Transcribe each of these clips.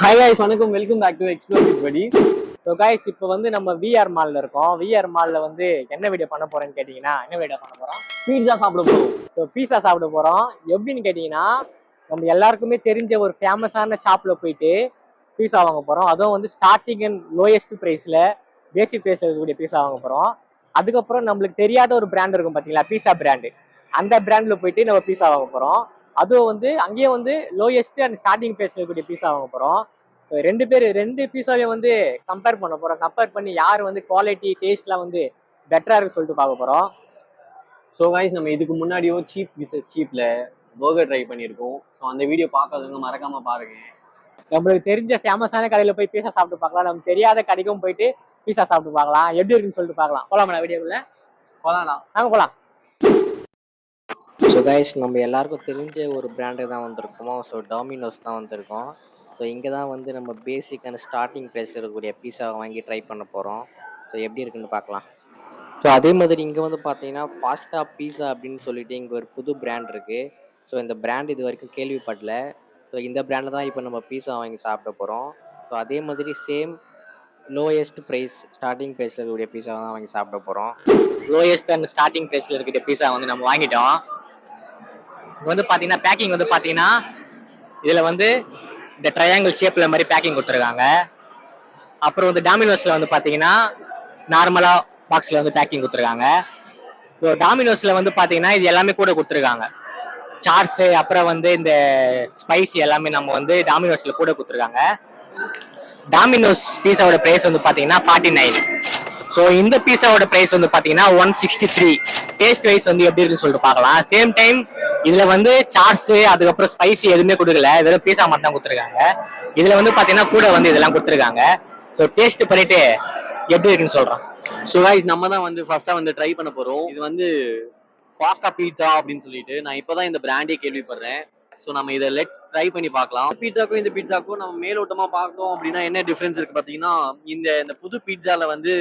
Hi guys, வணக்கம். Welcome back to explore with buddies. So guys, இப்போ வந்து நம்ம விஆர் மாலில் இருக்கோம். விஆர் மாலில் வந்து என்ன வீடியோ பண்ண போறேன்னு கேட்டிங்கன்னா, என்ன வீடியோ பண்ண போகிறோம்? பீட்சா சாப்பிட போகிறோம். ஸோ பீஸா சாப்பிட போகிறோம். எப்படின்னு கேட்டிங்கன்னா, நம்ம எல்லாருக்குமே தெரிஞ்ச ஒரு ஃபேமஸான ஷாப்பில் போயிட்டு பீஸா வாங்க போகிறோம். அதுவும் வந்து ஸ்டார்டிங் அண்ட் லோயஸ்ட் ப்ரைஸில், பேசிக் ப்ரைஸில் இருக்கக்கூடிய பீஸா வாங்க போகிறோம். அதுக்கப்புறம் நம்மளுக்கு தெரியாத ஒரு பிராண்ட் இருக்கும் பார்த்தீங்களா, பீஸா பிராண்டு. அந்த பிராண்டில் போயிட்டு நம்ம பீஸா வாங்க போகிறோம். அதுவும் வந்து அங்கேயே வந்து லோயஸ்ட் அண்ட் ஸ்டார்டிங் ப்ரைஸில் இருக்கக்கூடிய பீஸா வாங்க போகிறோம். ரெண்டு பீஸாவையும் வந்து கம்பேர் பண்ண போகிறோம். கம்பேர் பண்ணி யார் வந்து குவாலிட்டி டேஸ்ட்லாம் வந்து பெட்டராக இருக்குன்னு சொல்லிட்டு பார்க்க போகிறோம். ஸோ கைஸ், நம்ம இதுக்கு முன்னாடியோ சீப் விசஸ் சீப்பில் பர்கர் ட்ரை பண்ணியிருக்கோம். ஸோ அந்த வீடியோ பார்க்காதவங்க மறக்காமல் பாருங்கள். நம்மளுக்கு தெரிஞ்ச ஃபேமஸான கடையில் போய் பீஸா சாப்பிட்டு பார்க்கலாம். நம்ம தெரியாத கடைக்கும் போயிட்டு பீஸா சாப்பிட்டு பார்க்கலாம். எப்படி இருக்குன்னு சொல்லிட்டு பார்க்கலாம். போகலாமா வீடியோக்குள்ள? போகலாம். நாங்கள் போகலாம். ஸோ கைஸ், நம்ம எல்லாருக்கும் தெரிஞ்ச ஒரு பிராண்டு தான் வந்திருக்கோம். ஸோ டாமினோஸ் தான் வந்திருக்கோம். ஸோ இங்கே தான் வந்து நம்ம பேசிக் அண்ட் ஸ்டார்டிங் ப்ரைஸில் இருக்கக்கூடிய பீஸாவை வாங்கி ட்ரை பண்ண போகிறோம். ஸோ எப்படி இருக்குன்னு பார்க்கலாம். ஸோ அதே மாதிரி இங்கே வந்து பார்த்தீங்கன்னா ஃபாஸ்டா பீஸா அப்படின்னு சொல்லிட்டு இங்கே ஒரு புது பிராண்ட் இருக்குது. ஸோ இந்த பிராண்ட் இது வரைக்கும் கேள்விப்படல. ஸோ இந்த பிராண்டில் தான் இப்போ நம்ம பீஸா வாங்கி சாப்பிட போகிறோம். ஸோ அதே மாதிரி சேம் லோயஸ்ட் ப்ரைஸ், ஸ்டார்டிங் ப்ரைஸில் இருக்கக்கூடிய பீஸாவை தான் வாங்கி சாப்பிட போகிறோம். லோயஸ்ட் அண்ட் ஸ்டார்டிங் ப்ரைஸில் இருக்கக்கூடிய பீஸா வந்து நம்ம வாங்கிட்டோம். வந்து பார்த்தீங்கன்னா பேக்கிங் வந்து பார்த்தீங்கன்னா இதில் வந்து இந்த ட்ரையாங்கிள் ஷேப்பில் மாதிரி பேக்கிங் கொடுத்துருக்காங்க. அப்புறம் வந்து டாமினோஸில் வந்து பார்த்தீங்கன்னா நார்மலாக பாக்ஸில் வந்து பேக்கிங் கொடுத்துருக்காங்க. இப்போ டாமினோஸில் வந்து பார்த்தீங்கன்னா இது எல்லாமே கூட கொடுத்துருக்காங்க. சார்ஸு, அப்புறம் வந்து இந்த ஸ்பைசி எல்லாமே நம்ம வந்து டாமினோஸில் கூட கொடுத்துருக்காங்க. டாமினோஸ் பீஸாவோட ப்ரைஸ் வந்து பார்த்தீங்கன்னா 49. ஸோ இந்த பீஸாவோட ப்ரைஸ் வந்து பார்த்தீங்கன்னா 163. டேஸ்ட் வைஸ் வந்து எப்படி இருக்குன்னு சொல்லிட்டு பார்க்கலாம். சேம் டைம் இதுல வந்து சார்ஸ், அதுக்கப்புறம் ஸ்பைசி எதுவுமே கொடுக்கல, வெறும் பீஸா மட்டும் தான் கொடுத்துருக்காங்க. இதுல வந்து பாத்தீங்கன்னா கூட வந்து இதெல்லாம் கொடுத்துருக்காங்க. ஸோ டேஸ்ட் பண்ணிட்டு எப்படி இருக்குன்னு சொல்றோம். ஸோ கைஸ், நம்ம தான் வந்து ஃபர்ஸ்ட்டாக வந்து ட்ரை பண்ண போகிறோம். இது வந்து ஃபாஸ்டா பீட்சா அப்படின்னு சொல்லிட்டு நான் இப்போ தான் இந்த பிராண்டே கேள்விப்படுறேன். ஸோ நம்ம இதை லெட்ஸ் ட்ரை பண்ணி பார்க்கலாம். பீட்சாக்கும் இந்த பீட்சாக்கும் நம்ம மேலோட்டமாக பார்த்தோம் அப்படின்னா என்ன டிஃப்ரென்ஸ் இருக்குது பார்த்தீங்கன்னா, இந்த புது பீட்சாவில் வந்து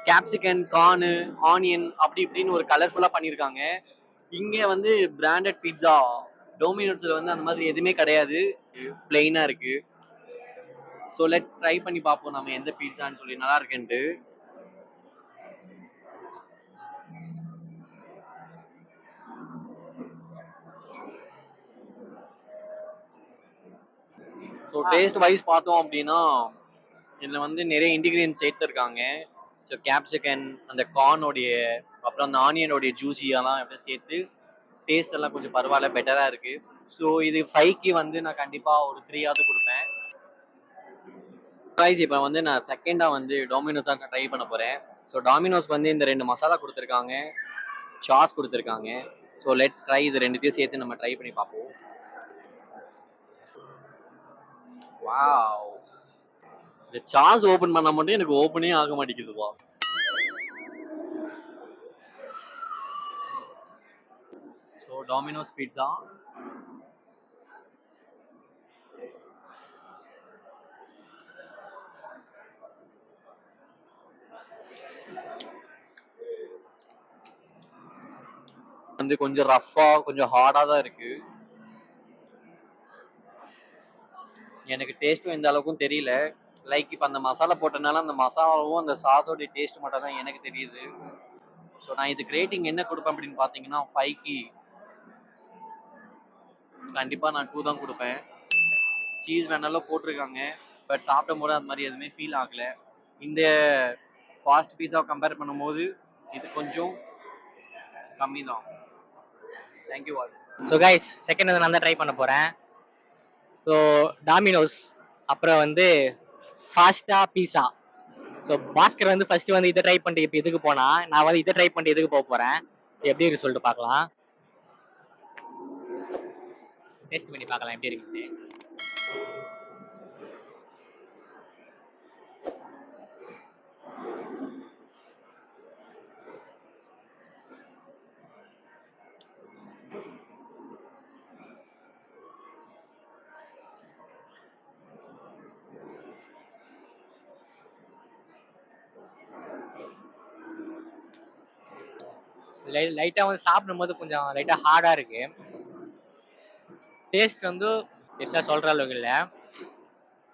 கேப்சிகன், கார்னு, ஆனியன் அப்படி இப்படின்னு ஒரு கலர்ஃபுல்லாக பண்ணியிருக்காங்க. இங்கே வந்து பிராண்டட் பீட்சா டோமினோஸ்ல வந்து அந்த மாதிரி எதுவுமே கிடையாது, பிளெயினா இருக்கு. ஸோ லெட்ஸ் ட்ரை பண்ணி பார்ப்போம் நம்ம எந்த பீட்சான்னு சொல்லி நல்லா இருக்குன்ட்டு. ஸோ டேஸ்ட் வைஸ் பார்த்தோம் அப்படின்னா இதில் வந்து நிறைய இன்கிரீடியன்ஸ் சேர்த்துருக்காங்க. ஸோ கேப்சிகன், அந்த கார்னோடைய, அப்புறம் அந்த ஆனியனோடைய ஜூஸியெல்லாம் எப்படி சேர்த்து டேஸ்ட் எல்லாம் கொஞ்சம் பரவாயில்ல, பெட்டராக இருக்கு. ஸோ இது 5க்கு வந்து நான் கண்டிப்பாக ஒரு 3ஆவது கொடுப்பேன். ப்ரைஸ் இப்போ வந்து நான் செகண்டாக வந்து டாமினோஸாக ட்ரை பண்ண போகிறேன். ஸோ டாமினோஸ்க்கு வந்து இந்த 2 மசாலா கொடுத்துருக்காங்க, சாஸ் கொடுத்துருக்காங்க. So let's try. இது ரெண்டுத்தையும் சேர்த்து நம்ம ட்ரை பண்ணி பார்ப்போம். வாவ், இந்த சாஸ் ஓப்பன் பண்ண மட்டும் எனக்கு ஓப்பனே ஆக மாட்டேங்குதுப்பா. ஸோ டாமினோஸ் பீட்சா வந்து கொஞ்சம் ரஃபா, கொஞ்சம் ஹார்டா தான் இருக்கு. எனக்கு டேஸ்ட்டும் எந்த அளவுக்கும் தெரியல. லைக் இப்போ அந்த மசாலா போட்டனால அந்த மசாலாவும் அந்த சாஸோட டேஸ்ட் மட்டும் தான் எனக்கு தெரியுது. ஸோ நான் இதுக்கு ரேட்டிங் என்ன கொடுப்பேன் அப்படின்னு பார்த்தீங்கன்னா 5க்கு கண்டிப்பாக நான் 2 தான் கொடுப்பேன். சீஸ் வேணாலும் போட்டிருக்காங்க, பட் சாப்பிடும் போது அது மாதிரி எதுவுமே ஃபீல் ஆகல. இந்த ஃபாஸ்ட் பீஸா கம்பேர் பண்ணும்போது இது கொஞ்சம் கம்மி தான். தேங்க்யூ வாட்ஸ். ஸோ கைஸ், செகண்ட் வந்து நான் தான் ட்ரை பண்ண போகிறேன். ஸோ டாமினோஸ், அப்புறம் வந்து ஃபாஸ்டா பீஸா. ஸோ பாஸ்கர் வந்து ஃபர்ஸ்ட் வந்து இதை ட்ரை பண்ணிட்டு இப்போ இதுக்கு போனா, நான் வந்து இதை ட்ரை பண்ணிட்டு இதுக்கு போக போகிறேன். எப்படி இருக்கு சொல்லிட்டு பார்க்கலாம். டேஸ்ட் பண்ணி பார்க்கலாம் எப்படி இருக்குன்னு. லைட்டாக வந்து சாப்பிடும்போது கொஞ்சம் லைட்டாக ஹார்டாக இருக்கு. டேஸ்ட் வந்து பெருசாக சொல்கிற அளவுக்கு இல்லை.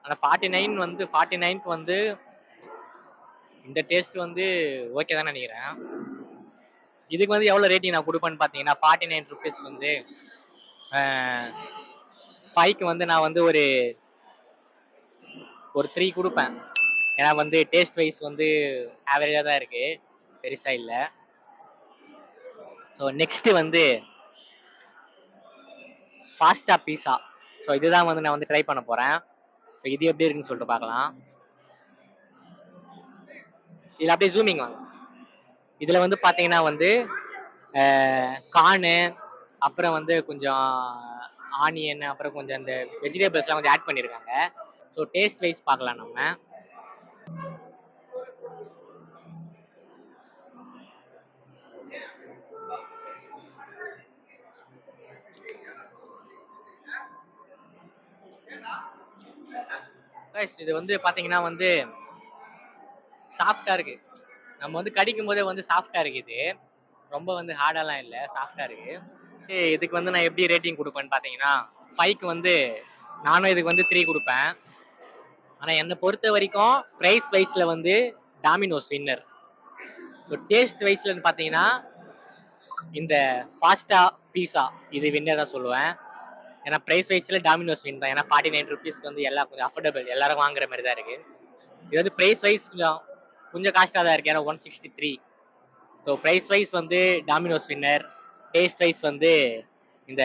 ஆனால் 49 வந்து 49க்கு வந்து இந்த டேஸ்ட் வந்து ஓகே தான் நினைக்கிறேன். இதுக்கு வந்து எவ்வளோ ரேட்டிங் நான் கொடுப்பேன்னு பார்த்தீங்கன்னா 49 ருபீஸ்க்கு வந்து 5க்கு வந்து நான் வந்து ஒரு 3 கொடுப்பேன். ஏன்னா வந்து டேஸ்ட் வைஸ் வந்து ஆவரேஜாக தான் இருக்கு, பெருசா இல்லை. ஸோ நெக்ஸ்ட் வந்து ஃபாஸ்டா பீஸா. ஸோ இதுதான் வந்து நான் வந்து ட்ரை பண்ண போறேன். ஸோ இது எப்படி இருக்குன்னு சொல்லிட்டு பார்க்கலாம். இதில் அப்படியே ஜூமிங் வாங்க. இதில் வந்து பார்த்தீங்கன்னா வந்து கார்னு, அப்புறம் வந்து கொஞ்சம் ஆனியன், அப்புறம் கொஞ்சம் அந்த வெஜிடபிள்ஸ்லாம் கொஞ்சம் ஆட் பண்ணியிருக்காங்க. ஸோ டேஸ்ட் வைஸ் பார்க்கலாம் நம்ம. இது வந்து பார்த்தீங்கன்னா வந்து சாஃப்டாக இருக்கு. நம்ம வந்து கடிக்கும் போதே வந்து சாஃப்டாக இருக்குது. ரொம்ப வந்து ஹார்டாலாம் இல்லை, சாஃப்டாக இருக்கு. இதுக்கு வந்து நான் எப்படி ரேட்டிங் கொடுப்பேன்னு பார்த்தீங்கன்னா 5க்கு வந்து நானும் இதுக்கு வந்து 3 கொடுப்பேன். ஆனால் என்னை பொறுத்த வரைக்கும் ப்ரைஸ் வைஸில் வந்து டாமினோஸ் வின்னர். ஸோ டேஸ்ட் வைஸில் பார்த்தீங்கன்னா இந்த ஃபாஸ்டா பீஸா இது வின்னர் தான் சொல்லுவேன். ஏன்னா ப்ரைஸ் வைஸில் டாமினோஸ் வின் தான். ஏன்னா 49 ருபீஸ்க்கு வந்து எல்லாம் கொஞ்சம் அஃபோர்டபுள், எல்லாரும் வாங்குற மாதிரி தான் இருக்கு. இது வந்து ப்ரைஸ் வைஸ் கொஞ்சம் காஸ்ட்டாக தான் இருக்கு. ஏன்னா 163. ஸோ ப்ரைஸ் வைஸ் வந்து டாமினோஸ் வின்னர், டேஸ்ட் வைஸ் வந்து இந்த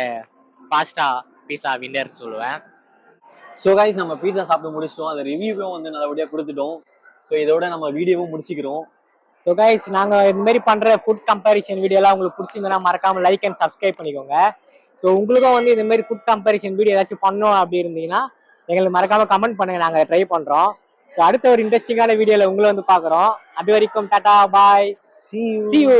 ஃபாஸ்டா பீஸா வின்னர் சொல்லுவேன். ஸோ கைஸ் நம்ம பீட்சா சாப்பிட்டு முடிச்சிட்டோம். அந்த ரிவ்யூவும் வந்து நல்லபடியாக கொடுத்துட்டோம். ஸோ இதோட நம்ம வீடியோவும் முடிச்சுக்கிறோம். ஸோ கைஸ் நாங்கள் இந்த மாதிரி பண்ணுற ஃபுட் கம்பேரிசன் வீடியோலாம் உங்களுக்கு பிடிச்சிருந்தனா மறக்காமல் லைக் அண்ட் சப்ஸ்கிரைப் பண்ணிக்கோங்க. ஸோ உங்களுக்கும் வந்து இந்த மாதிரி ஃபுட் கம்பேரிசன் வீடியோ ஏதாச்சும் பண்ணோம் அப்படி இருந்தீங்கன்னா எங்களுக்கு மறக்காமல் கமெண்ட் பண்ணுங்கள், நாங்கள் ட்ரை பண்ணுறோம். ஸோ அடுத்த ஒரு இன்ட்ரெஸ்டிங்கான வீடியோவில் உங்களை வந்து பார்க்குறோம். அது வரைக்கும் டாடா பாய், see you.